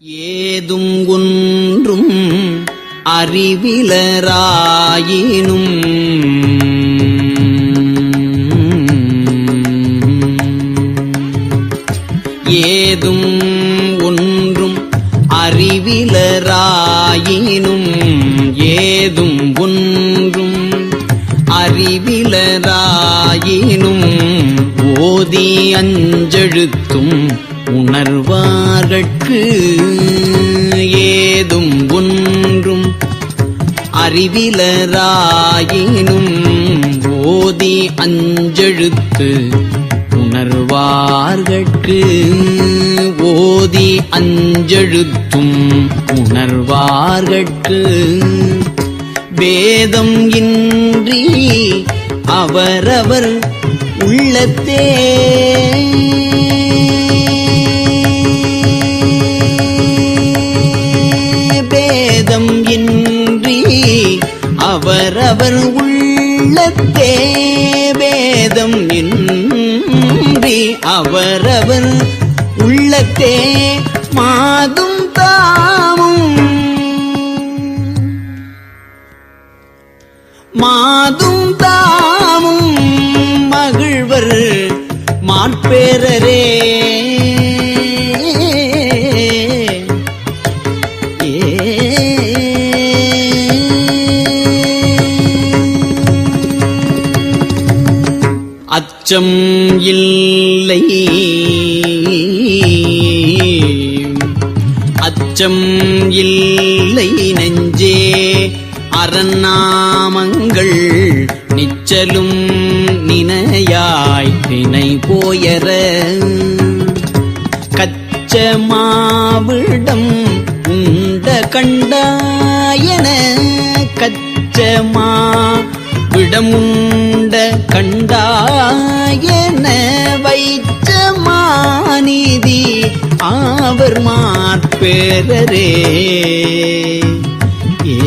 ஏதும் ஒன்றும் அறிவிலராயினும் ஏதும் ஒன்றும் அறிவிலராயினும் ஏதும் ஒன்றும் அறிவிலராயினும் ஓதி அஞ்செழுத்தும் உணர்வார்கட்கு ஏதும் ஒன்றும் அறிவிலராயினும் ஓதி அஞ்செழுத்து உணர்வார்கட்கு ஓதி அஞ்செழுத்தும் உணர்வார்கட்கு வேதம் இன்றி அவரவர் உள்ளத்தே வேதம் இன்றி அவரவர் உள்ளத்தே வேதம் இன்றி அவரவர் உள்ளத்தே மாதும் தாமும் மாதும் தாமும் மகிழ்வர் மாட்பேரரே அச்சம் இல்லை அச்சம் இல்லை நெஞ்சே அரண்நாமங்கள் நிச்சலும் நினையாய் நினை போயர கச்சமாவிடம் உண்ட கண்டாயன கச்சமாவிடமுண்ட கண்டாயன வைச்சமானிதி ஆவர் மாற்பேரரே ஏ